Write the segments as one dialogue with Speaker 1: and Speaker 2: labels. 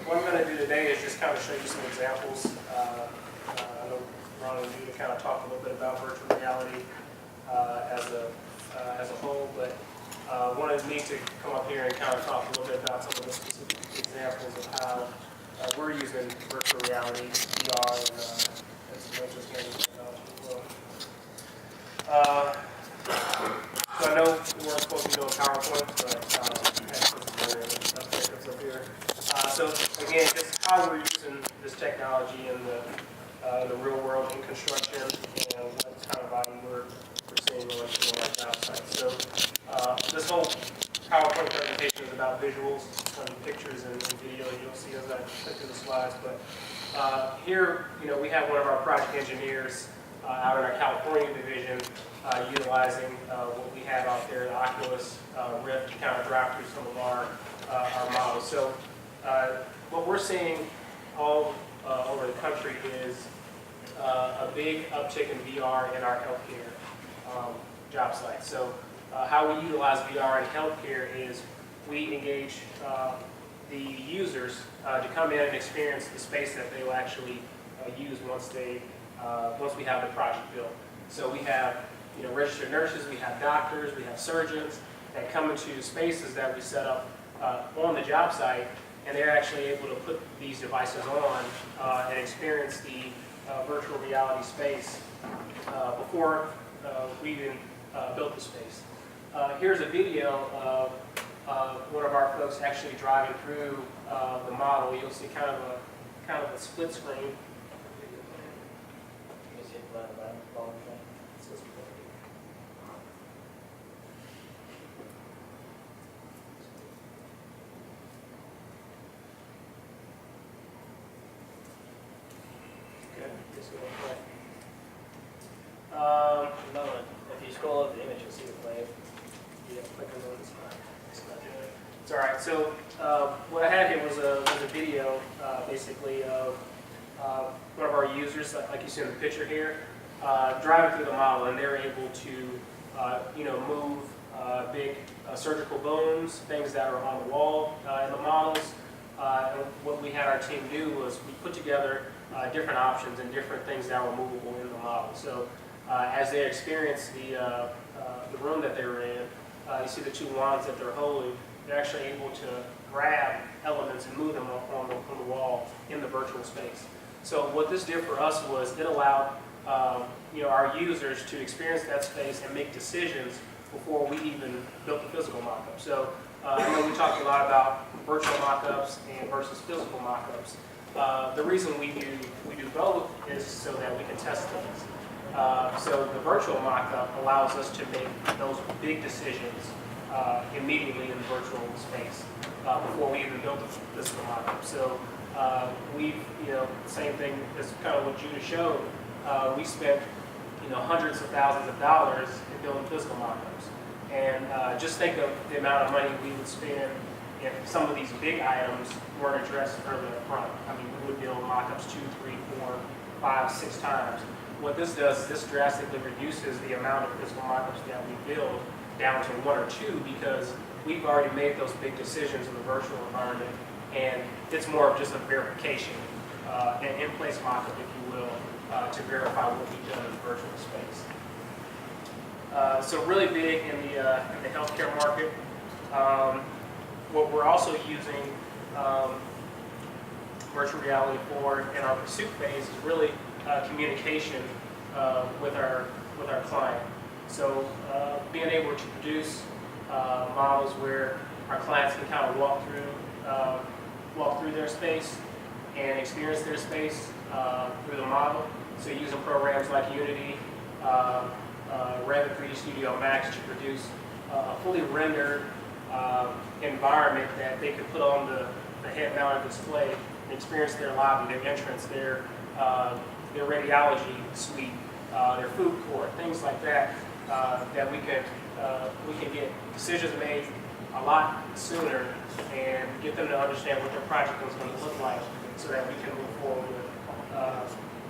Speaker 1: what I'm going to do today is just kind of show you some examples. I know Ron and you kind of talked a little bit about virtual reality as a whole, but wanted me to come up here and kind of talk a little bit about some of the specific examples of how we're using virtual reality, VR, and some interesting technology as well. So I know we're supposed to be doing PowerPoint, but up here. So again, just how we're using this technology in the real world in construction, and what kind of value we're seeing on our job sites. So this whole PowerPoint presentation is about visuals, some pictures and video. You'll see as I click through the slides. But here, we have one of our project engineers out in our California division utilizing what we have out there, the Oculus Rift, to kind of drive through some of our models. So what we're seeing all over the country is a big uptick in VR in our healthcare job sites. So how we utilize VR in healthcare is we engage the users to come in and experience the space that they will actually use once we have the project built. So we have registered nurses, we have doctors, we have surgeons that come into spaces that we set up on the job site, and they're actually able to put these devices on and experience the virtual reality space before we even built the space. Here's a video of one of our folks actually driving through the model. You'll see kind of a split screen.
Speaker 2: If you scroll up the image, you'll see it play.
Speaker 1: Yeah, click on this. It's not doing it. It's all right. So what I had here was a video, basically, of one of our users, like you see in the picture here, driving through the model, and they're able to, move big surgical booms, things that are on the wall in the models. And what we had our team do was we put together different options and different things that were movable in the model. So as they experience the room that they were in, you see the two wands that they're holding, they're actually able to grab elements and move them on the wall in the virtual space. So what this did for us was it allowed our users to experience that space and make decisions before we even built the physical mock-up. So I know we talked a lot about virtual mock-ups and versus physical mock-ups. The reason we do both is so that we can test things. So the virtual mock-up allows us to make those big decisions immediately in the virtual space before we even build the physical mock-up. So same thing as kind of what Judah showed. We spent hundreds of thousands of dollars in building physical mock-ups. And just think of the amount of money we would spend if some of these big items weren't addressed early up front. I mean, we would build mock-ups 2, 3, 4, 5, 6 times. What this does is this drastically reduces the amount of physical mock-ups that we build down to 1 or 2 because we've already made those big decisions in the virtual environment, and it's more of just a verification, an in-place mock-up, if you will, to verify what we've done in the virtual space. So really big in the healthcare market. What we're also using virtual reality for in our pursuit phase is really communication with our client. So being able to produce models where our clients can kind of walk through their space and experience their space through the model. So using programs like Unity, Revit 3D Studio Max to produce a fully rendered environment that they could put on the head-mounted display and experience their lobby, their entrance, their radiology suite, their food court, things like that, that we can get decisions made a lot sooner and get them to understand what their project is going to look like so that we can move forward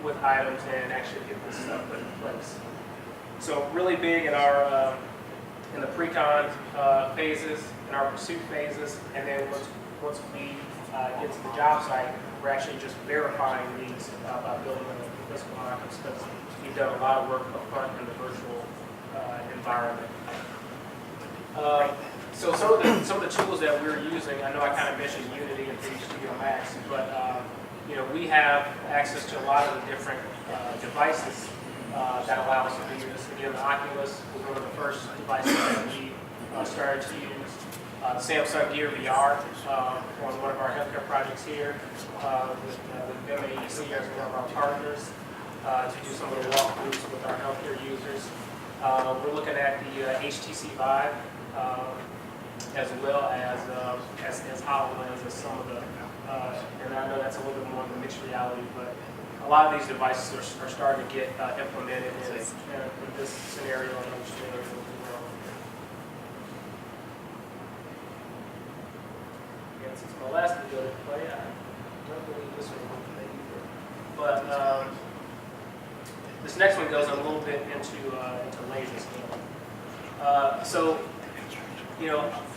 Speaker 1: with items and actually get this stuff put in place. So really big in our in the pre-con phases, in our pursuit phases, and then once we get to the job site, we're actually just verifying these by building them in physical mock-ups because we've done a lot of work up front in the virtual environment. So some of the tools that we're using, I know I kind of mentioned Unity and 3D Studio Max, but we have access to a lot of the different devices that allow us to do this. Again, the Oculus was one of the first devices that we started to use. Samsung Gear VR on one of our healthcare projects here with MAEC as one of our partners to do some of the walkthroughs with our healthcare users. We're looking at the HTC Vive as well as HoloLens as some of the, and I know that's a little bit more of the mixed reality, but a lot of these devices are starting to get implemented in this scenario and understanding as well. And since my last video didn't play, I don't believe this one will play either. But this next one goes a little bit into laser scanning. So,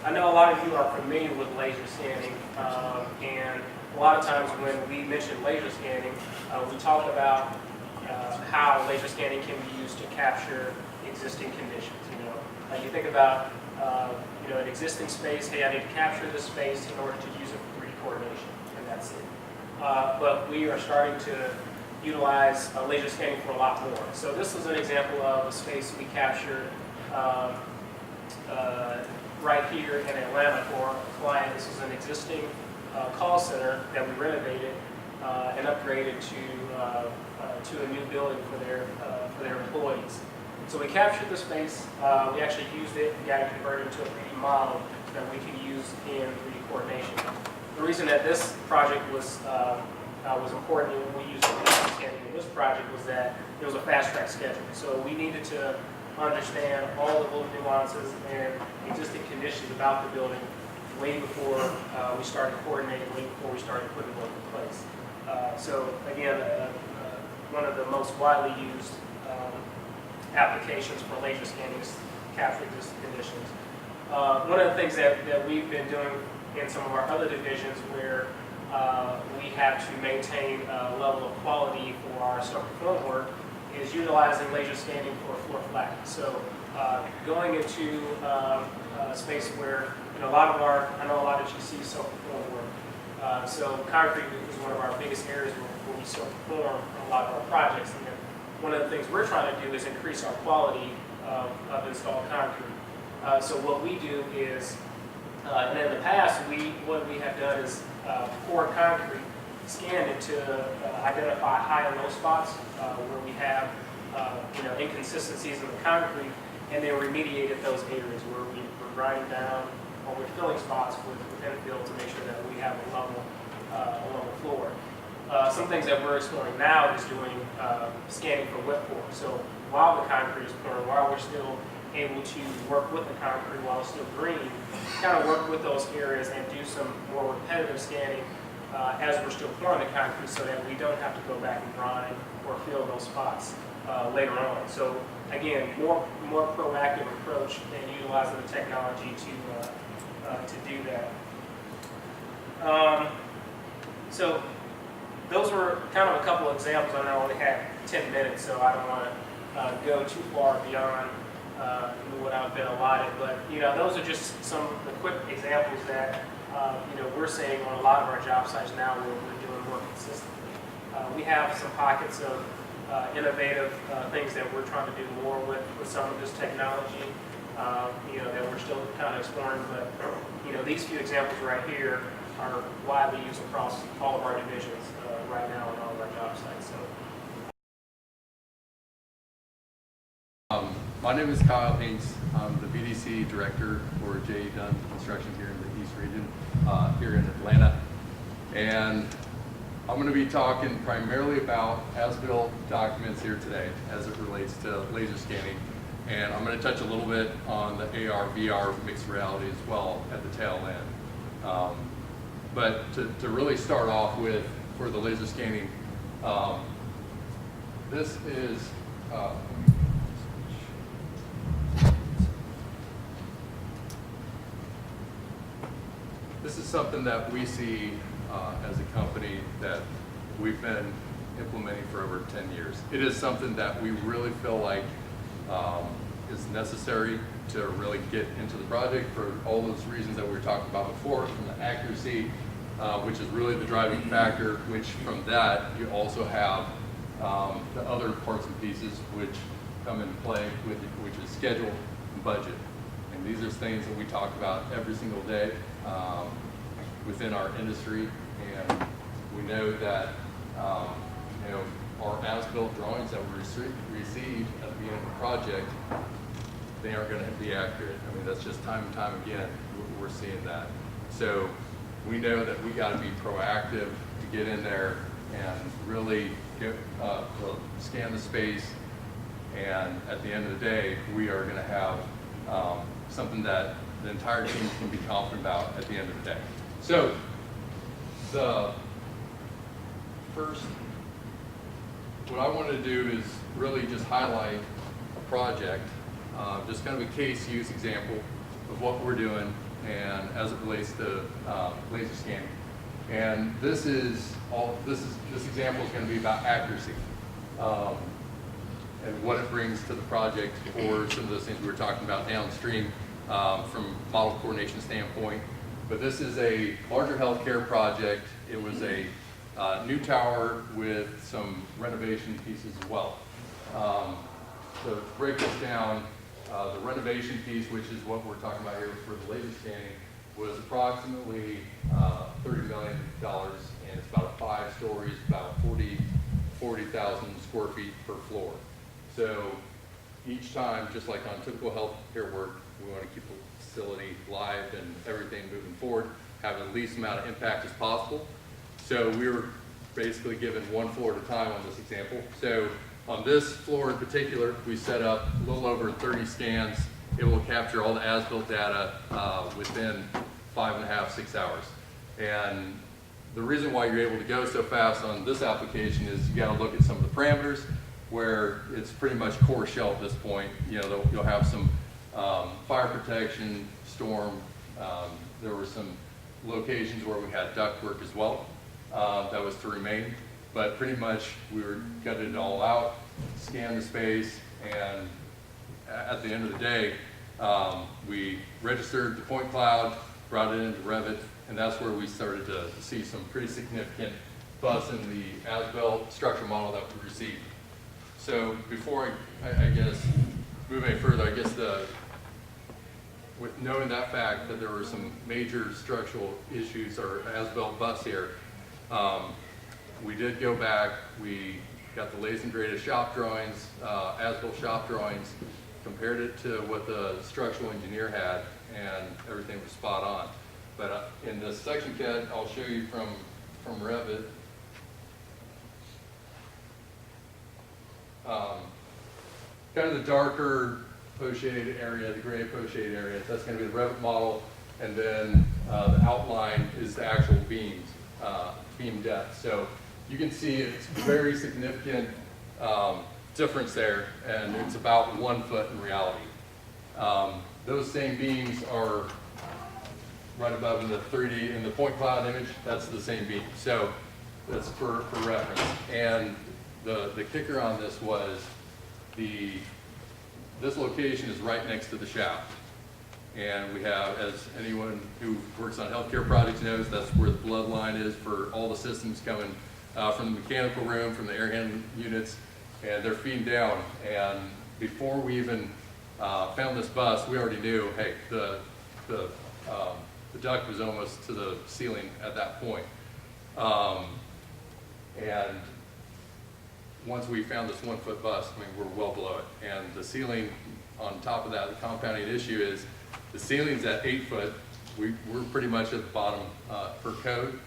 Speaker 1: I know a lot of you are familiar with laser scanning, and a lot of times when we mention laser scanning, we talk about how laser scanning can be used to capture existing conditions. You think about an existing space. Hey, I need to capture this space in order to use it for 3D coordination, and that's it. But we are starting to utilize laser scanning for a lot more. So this is an example of a space we captured right here in Atlanta for a client. This is an existing call center that we renovated and upgraded to a new building for their employees. So we captured the space. We actually used it and got it converted into a 3D model that we can use in 3D coordination. The reason that this project was important when we used laser scanning in this project was that it was a fast-track schedule. So we needed to understand all the little nuances and existing conditions about the building way before we started coordinating, way before we started putting work in place. So again, one of the most widely used applications for laser scanning is capturing existing conditions. One of the things that we've been doing in some of our other divisions where we have to maintain a level of quality for our self-performed work is utilizing laser scanning for floor flattening. So going into a space where I know a lot of you see self-performed work. So concrete is one of our biggest areas where we self-perform a lot of our projects. And one of the things we're trying to do is increase our quality of installed concrete. So what we do is, and in the past, what we have done is pour concrete, scan it to identify high and low spots where we have inconsistencies in the concrete, and then remediated those areas where we're grinding down or we're filling spots with infill to make sure that we have a level floor. Some things that we're exploring now is doing scanning for wet pour. So while the concrete is pouring, while we're still able to work with the concrete while it's still green, kind of work with those areas and do some more repetitive scanning as we're still pouring the concrete so that we don't have to go back and grind or fill those spots later on. So again, more proactive approach and utilizing the technology to do that. So those were kind of a couple of examples. I know I only had 10 minutes, so I don't want to go too far beyond what I've been allotted. But those are just some of the quick examples that we're seeing on a lot of our job sites now where we're doing more consistently. We have some pockets of innovative things that we're trying to do more with some of this technology. That we're still kind of exploring. But these few examples right here are widely used across all of our divisions right now on all of our job sites. So.
Speaker 3: My name is Kyle Hingst. I'm the BDC director for Dunn Construction here in the East region, here in Atlanta. And I'm going to be talking primarily about as-built documents here today as it relates to laser scanning. And I'm going to touch a little bit on the AR, VR mixed reality as well at the tail end. But to really start off with, for the laser scanning, this is something that we see as a company that we've been implementing for over 10 years. It is something that we really feel like is necessary to really get into the project for all those reasons that we were talking about before, from the accuracy, which is really the driving factor, which from that you also have the other parts and pieces which come into play, which is schedule and budget. And these are things that we talk about every single day within our industry, and we know that our as-built drawings that we receive at the beginning of the project, they aren't going to be accurate. I mean, that's just time and time again we're seeing that. So we know that we got to be proactive to get in there and really scan the space, and at the end of the day, we are going to have something that the entire team can be confident about at the end of the day. So the first, what I want to do is really just highlight a project, just kind of a case use example of what we're doing and as it relates to laser scanning. And this example is going to be about accuracy and what it brings to the project, or some of those things we were talking about downstream from model coordination standpoint. But this is a larger healthcare project. It was a new tower with some renovation pieces as well. So to break this down, the renovation piece, which is what we're talking about here for the laser scanning, was approximately $30 million, and it's about 5 stories, about 40,000 square feet per floor. So each time, just like on typical healthcare work, we want to keep the facility live and everything moving forward, have the least amount of impact as possible. So we were basically given one floor at a time on this example. So on this floor in particular, we set up a little over 30 scans. It will capture all the as-built data within 5.5, 6 hours. And the reason why you're able to go so fast on this application is you got to look at some of the parameters where it's pretty much core shell at this point. You'll have some fire protection, storm. There were some locations where we had duct work as well. That was to remain, but pretty much we were gutted it all out, scanned the space, and at the end of the day, we registered the point cloud, brought it into Revit, and that's where we started to see some pretty significant buzz in the as-built structural model that we received. So before I guess move any further, I guess with knowing that fact that there were some major structural issues or as-built bust here, we did go back, we got the latest and greatest shop drawings, as-built shop drawings, compared it to what the structural engineer had, and everything was spot on. But in this section kit, I'll show you from Revit. Kind of the darker post-shaded area, the gray post-shaded area, that's going to be the Revit model, and then the outline is the actual beams, beam depth. So you can see it's very significant difference there, and it's about 1 foot in reality. Those same beams are right above in the 3D, in the point cloud image, that's the same beam. So that's for reference. And the kicker on this was this location is right next to the shaft. And we have, as anyone who works on healthcare projects knows, that's where the blood line is for all the systems coming from the mechanical room, from the air handling units, and they're feeding down. And before we even found this bust, we already knew, hey, the duct was almost to the ceiling at that point. And once we found this 1 foot bust, I mean, we're well below it. And the ceiling, on top of that, the compounding issue is the ceiling's at 8 foot. We're pretty much at the bottom per code.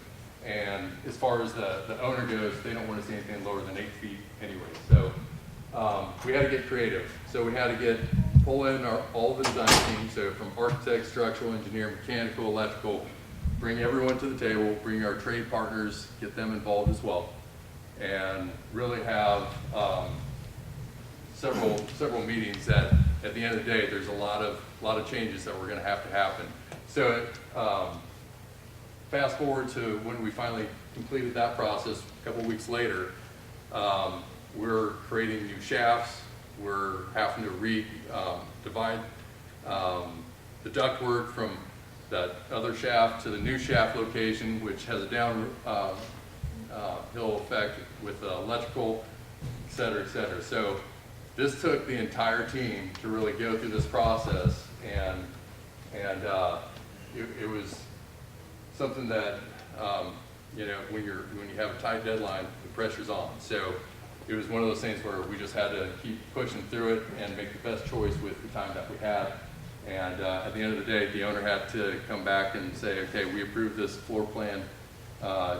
Speaker 3: And as far as the owner goes, they don't want to see anything lower than 8 feet anyway. So we had to get creative. So we had to pull in all the design teams, so from architect, structural engineer, mechanical, electrical, bring everyone to the table, bring our trade partners, get them involved as well, and really have several meetings that at the end of the day, there's a lot of changes that were going to happen. So fast forward to when we finally completed that process a couple weeks later, we're creating new shafts. We're having to divide the ductwork from that other shaft to the new shaft location, which has a downhill effect with electrical, et cetera, et cetera. So this took the entire team to really go through this process, and it was something that you know, when you have a tight deadline, the pressure's on. So it was one of those things where we just had to keep pushing through it and make the best choice with the time that we had. And at the end of the day, the owner had to come back and say, okay, we approved this floor plan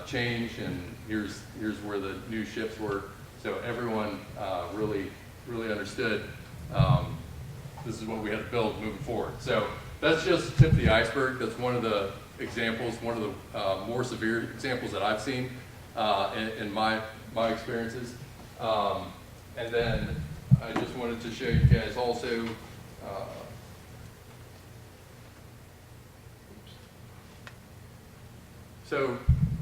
Speaker 3: change, and here's where the new shifts were. So everyone really understood this is what we had to build moving forward. So that's just the tip of the iceberg. That's one of the examples, one of the more severe examples that I've seen in my experiences. And then I just wanted to show you guys also so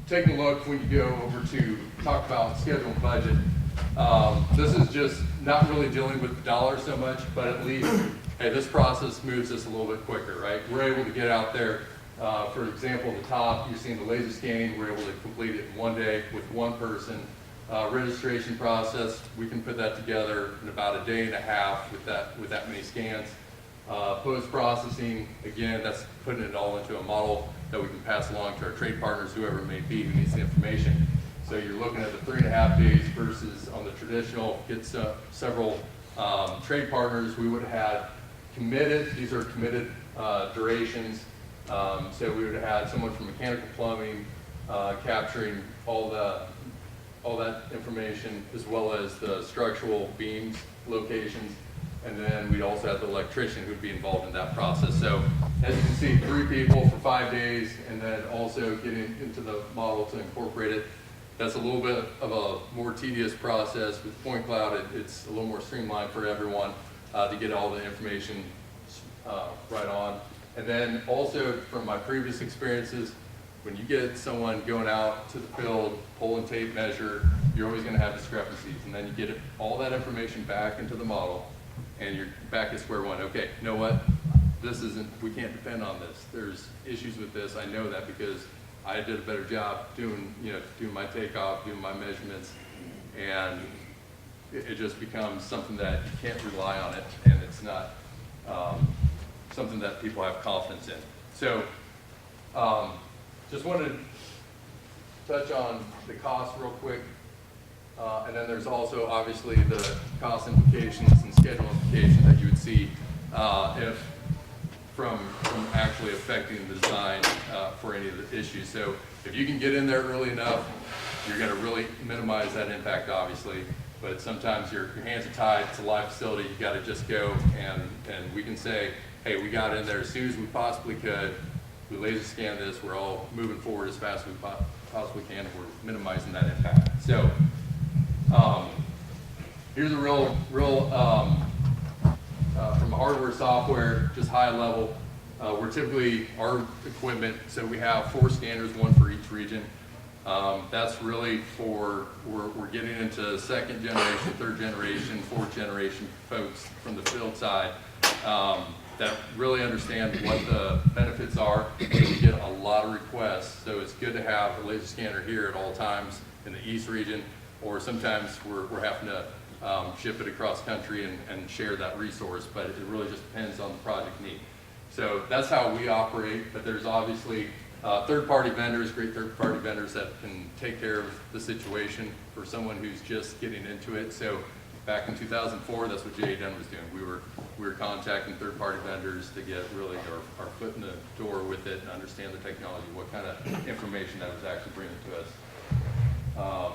Speaker 3: taking a look when you go over to talk about schedule and budget, this is just not really dealing with the dollar so much, but at least, hey, this process moves us a little bit quicker, right? We're able to get out there. For example, at the top, you're seeing the laser scanning. We're able to complete it in one day with one person. Registration process, we can put that together in about a day and a half with that many scans. Post-processing, again, that's putting it all into a model that we can pass along to our trade partners, whoever it may be who needs the information. So you're looking at the 3.5 days versus on the traditional, get several trade partners we would have had committed. These are committed durations. So we would have had someone from mechanical plumbing capturing all that information, as well as the structural beams locations. And then we'd also have the electrician who'd be involved in that process. So as you can see, 3 people for 5 days, and then also getting into the model to incorporate it. That's a little bit of a more tedious process. With Point Cloud, it's a little more streamlined for everyone to get all the information right on. And then also from my previous experiences, when you get someone going out to the field, pull and tape measure, you're always going to have discrepancies. And then you get all that information back into the model, and you're back at square one. Okay, you know what? We can't depend on this. There's issues with this. I know that because I did a better job doing my takeoff, doing my measurements, and it just becomes something that you can't rely on it, and it's not something that people have confidence in. So just wanted to touch on the cost real quick. And then there's also obviously the cost implications and schedule implications that you would see if from actually affecting the design for any of the issues. So if you can get in there early enough, you're going to really minimize that impact, obviously. But sometimes your hands are tied. It's a live facility. You got to just go, and we can say, hey, we got in there as soon as we possibly could. We laser scan this. We're all moving forward as fast as we possibly can. We're minimizing that impact. So here's a real from hardware, software, just high level. We're typically, our equipment, so we have 4 scanners, 1 for each region. That's really for, we're getting into 2nd generation, 3rd generation, 4th generation folks from the field side that really understand what the benefits are. We get a lot of requests, so it's good to have a laser scanner here at all times in the East region, or sometimes we're having to ship it across country and share that resource, but it really just depends on the project need. So that's how we operate, but there's obviously third-party vendors, great third-party vendors that can take care of the situation for someone who's just getting into it. So back in 2004, that's what J.A. Dunn was doing. We were contacting third-party vendors to get really our foot in the door with it and understand the technology, what kind of information that was actually bringing to us.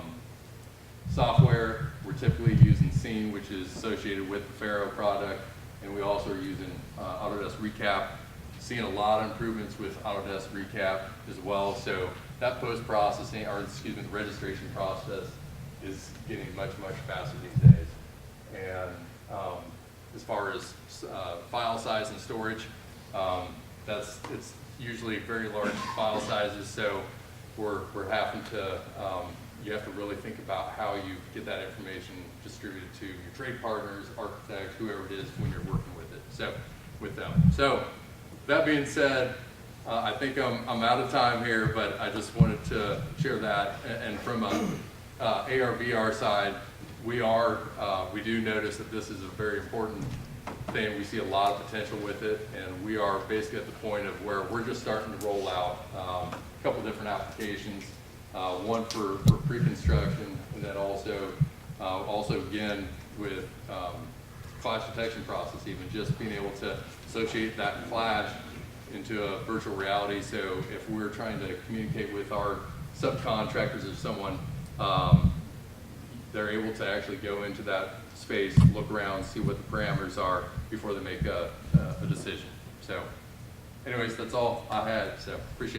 Speaker 3: Software, we're typically using Scene, which is associated with the Faro product, and we also are using Autodesk Recap. Seeing a lot of improvements with Autodesk Recap as well. So that post-processing, or excuse me, the registration process is getting much faster these days. And as far as file size and storage, it's usually very large file sizes, so we're having to, you have to really think about how you get that information distributed to your trade partners, architects, whoever it is when you're working with it, so, with them. So, that being said, I think I'm out of time here, but I just wanted to share that. And from a AR/VR side, we do notice that this is a very important thing. We see a lot of potential with it, and we are basically at the point of where we're just starting to roll out a couple different applications, one for pre-construction, and then also again with clash detection process, even just being able to associate that clash into a virtual reality. So if we're trying to communicate with our subcontractors or someone, they're able to actually go into that space, look around, see what the parameters are before they make a decision. So anyways, that's all I had, so appreciate it.